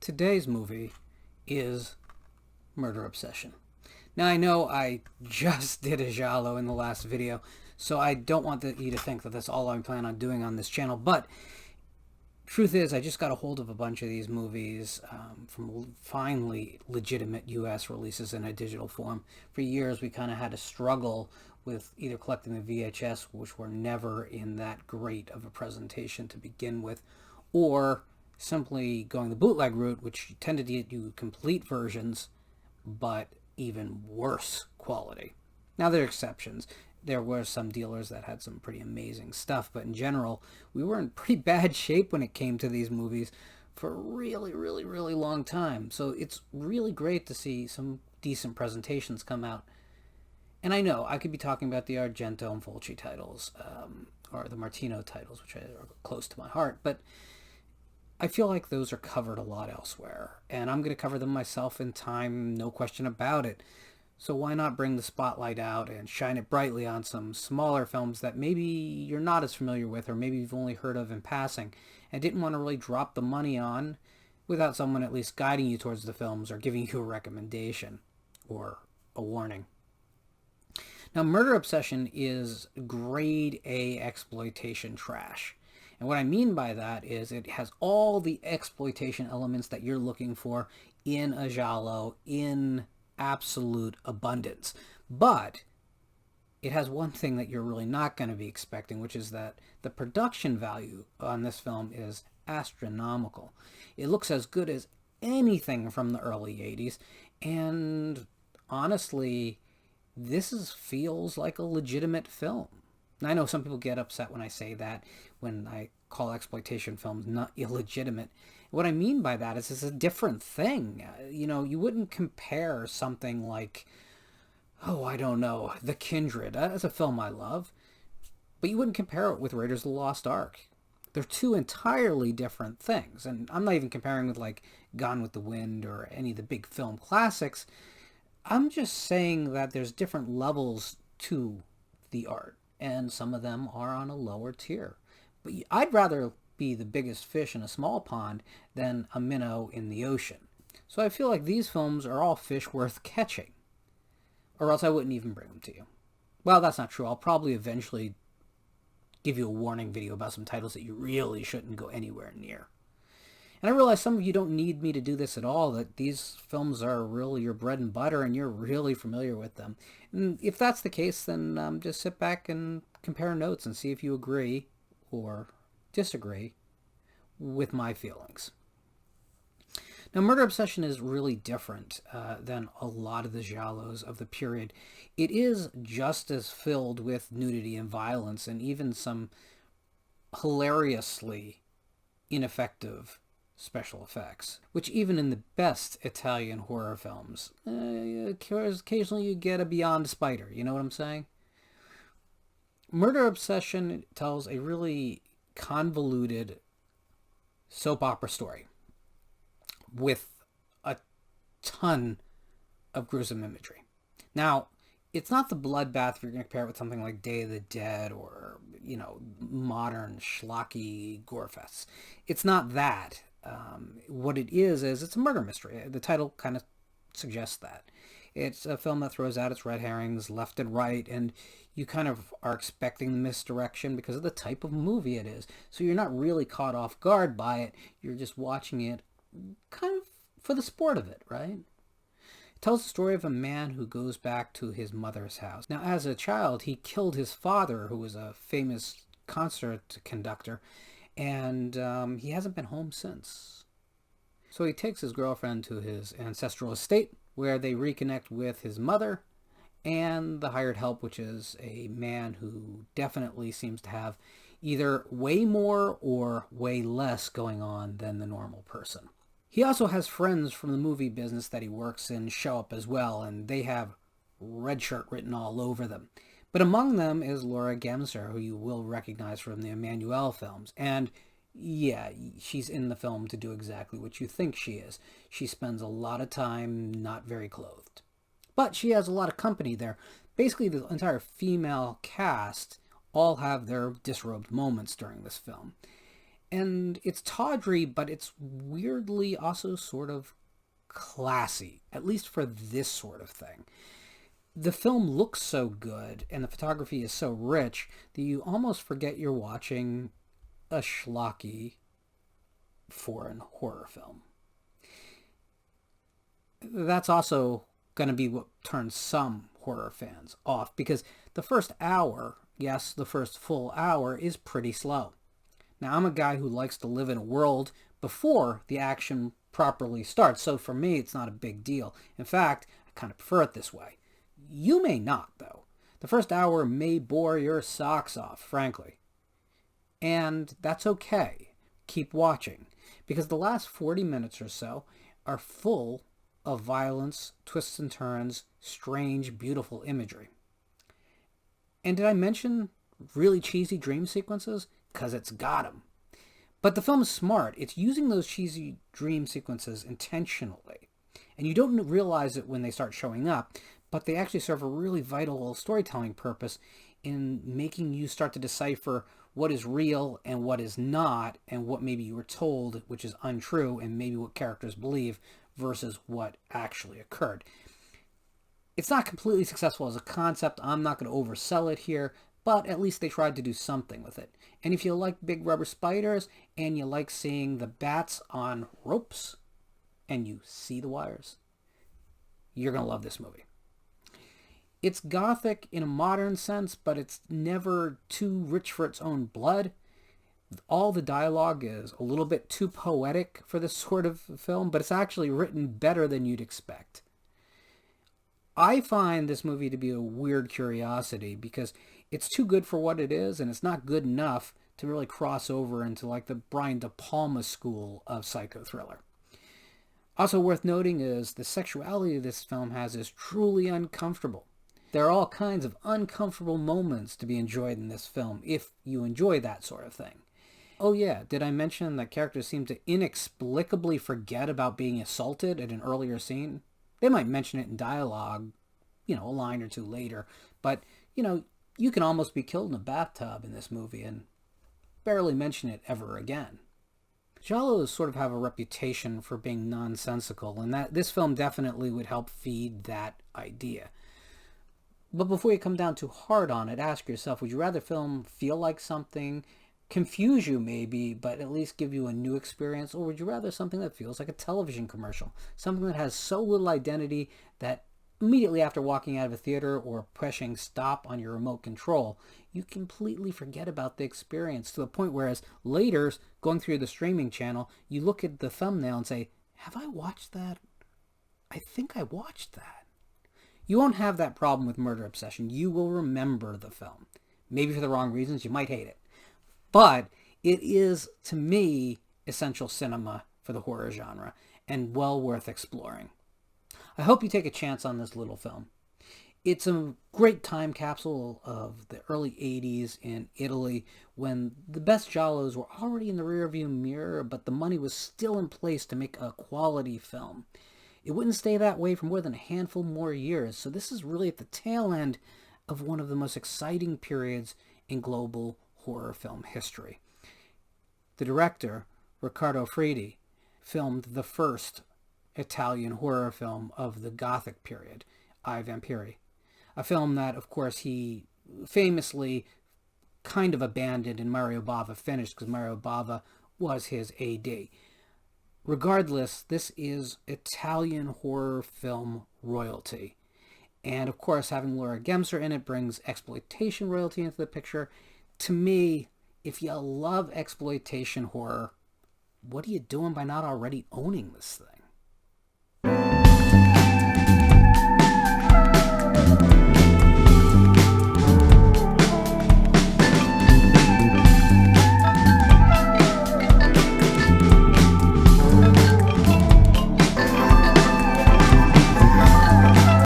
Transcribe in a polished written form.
Today's movie is Murder Obsession. Now, I know I just did a giallo in the last video, so I don't want you to think that that's all I plan on doing on this channel, but truth is, I just got a hold of a bunch of these movies from finally legitimate U.S. releases in a digital form. For years, we kind of had to struggle with either collecting the VHS, which were never in that great of a presentation to begin with, or simply going the bootleg route, which tended to get you complete versions, but even worse quality. Now, there are exceptions. There were some dealers that had some pretty amazing stuff, but in general, we were in pretty bad shape when it came to these movies for a really, really, really long time. So it's really great to see some decent presentations come out. And I know I could be talking about the Argento and Fulci titles, or the Martino titles, which are close to my heart, but I feel like those are covered a lot elsewhere, and I'm going to cover them myself in time, no question about it. So why not bring the spotlight out and shine it brightly on some smaller films that maybe you're not as familiar with, or maybe you've only heard of in passing and didn't want to really drop the money on without someone at least guiding you towards the films or giving you a recommendation or a warning. Now, Murder Obsession is grade A exploitation trash. And what I mean by that is it has all the exploitation elements that you're looking for in a giallo in absolute abundance. But it has one thing that you're really not going to be expecting, which is that the production value on this film is astronomical. It looks as good as anything from the early 80s, and honestly, this feels like a legitimate film. I know some people get upset when I say that, when I call exploitation films not illegitimate. What I mean by that is it's a different thing. You wouldn't compare something like, I don't know, The Kindred. That's a film I love. But you wouldn't compare it with Raiders of the Lost Ark. They're two entirely different things. And I'm not even comparing with like Gone with the Wind or any of the big film classics. I'm just saying that there's different levels to the art, and some of them are on a lower tier. But I'd rather be the biggest fish in a small pond than a minnow in the ocean. So I feel like these films are all fish worth catching, or else I wouldn't even bring them to you. Well, that's not true. I'll probably eventually give you a warning video about some titles that you really shouldn't go anywhere near. And I realize some of you don't need me to do this at all, that these films are really your bread and butter and you're really familiar with them. And if that's the case, then just sit back and compare notes and see if you agree or disagree with my feelings. Now, Murder Obsession is really different than a lot of the giallos of the period. It is just as filled with nudity and violence and even some hilariously ineffective special effects, which even in the best Italian horror films, occasionally you get a beyond spider, you know what I'm saying? Murder Obsession tells a really convoluted soap opera story with a ton of gruesome imagery. Now, it's not the bloodbath if you're going to compare it with something like Day of the Dead or, modern schlocky gore fests. It's not that. What it is it's a murder mystery. The title kind of suggests that. It's a film that throws out its red herrings left and right, and you kind of are expecting the misdirection because of the type of movie it is. So you're not really caught off guard by it. You're just watching it kind of for the sport of it, right? It tells the story of a man who goes back to his mother's house. Now, as a child, he killed his father, who was a famous concert conductor, and he hasn't been home since. So he takes his girlfriend to his ancestral estate, where they reconnect with his mother and the hired help, which is a man who definitely seems to have either way more or way less going on than the normal person. He also has friends from the movie business that he works in show up as well, and they have red shirt written all over them. But among them is Laura Gemser, who you will recognize from the Emmanuelle films. And yeah, she's in the film to do exactly what you think she is. She spends a lot of time not very clothed. But she has a lot of company there. Basically, the entire female cast all have their disrobed moments during this film. And it's tawdry, but it's weirdly also sort of classy, at least for this sort of thing. The film looks so good and the photography is so rich that you almost forget you're watching a schlocky foreign horror film. That's also going to be what turns some horror fans off, because the first hour, yes, the first full hour, is pretty slow. Now, I'm a guy who likes to live in a world before the action properly starts, so for me, it's not a big deal. In fact, I kind of prefer it this way. You may not, though. The first hour may bore your socks off, frankly. And that's okay. Keep watching, because the last 40 minutes or so are full of violence, twists and turns, strange, beautiful imagery. And did I mention really cheesy dream sequences? Because it's got them. But the film is smart. It's using those cheesy dream sequences intentionally. And you don't realize it when they start showing up, but they actually serve a really vital storytelling purpose in making you start to decipher what is real and what is not, and what maybe you were told, which is untrue, and maybe what characters believe versus what actually occurred. It's not completely successful as a concept. I'm not going to oversell it here, but at least they tried to do something with it. And if you like big rubber spiders and you like seeing the bats on ropes and you see the wires, you're going to love this movie. It's gothic in a modern sense, but it's never too rich for its own blood. All the dialogue is a little bit too poetic for this sort of film, but it's actually written better than you'd expect. I find this movie to be a weird curiosity because it's too good for what it is, and it's not good enough to really cross over into like the Brian De Palma school of psycho thriller. Also worth noting is the sexuality this film has is truly uncomfortable. There are all kinds of uncomfortable moments to be enjoyed in this film if you enjoy that sort of thing. Oh yeah, did I mention that characters seem to inexplicably forget about being assaulted at an earlier scene? They might mention it in dialogue, a line or two later, but, you can almost be killed in a bathtub in this movie and barely mention it ever again. Giallos sort of have a reputation for being nonsensical, and that this film definitely would help feed that idea. But before you come down too hard on it, ask yourself, would you rather film feel like something, confuse you maybe, but at least give you a new experience, or would you rather something that feels like a television commercial? Something that has so little identity that immediately after walking out of a theater or pushing stop on your remote control, you completely forget about the experience, to the point whereas later, going through the streaming channel, you look at the thumbnail and say, have I watched that? I think I watched that. You won't have that problem with Murder Obsession. You will remember the film. Maybe for the wrong reasons. You might hate it. But it is, to me, essential cinema for the horror genre and well worth exploring. I hope you take a chance on this little film. It's a great time capsule of the early 80s in Italy when the best giallos were already in the rearview mirror, but the money was still in place to make a quality film. It wouldn't stay that way for more than a handful more years, so this is really at the tail end of one of the most exciting periods in global horror film history. The director, Riccardo Fredi, filmed the first Italian horror film of the Gothic period, I Vampiri, a film that, of course, he famously kind of abandoned and Mario Bava finished because Mario Bava was his AD. Regardless, this is Italian horror film royalty. And of course, having Laura Gemser in it brings exploitation royalty into the picture. To me, if you love exploitation horror, what are you doing by not already owning this thing?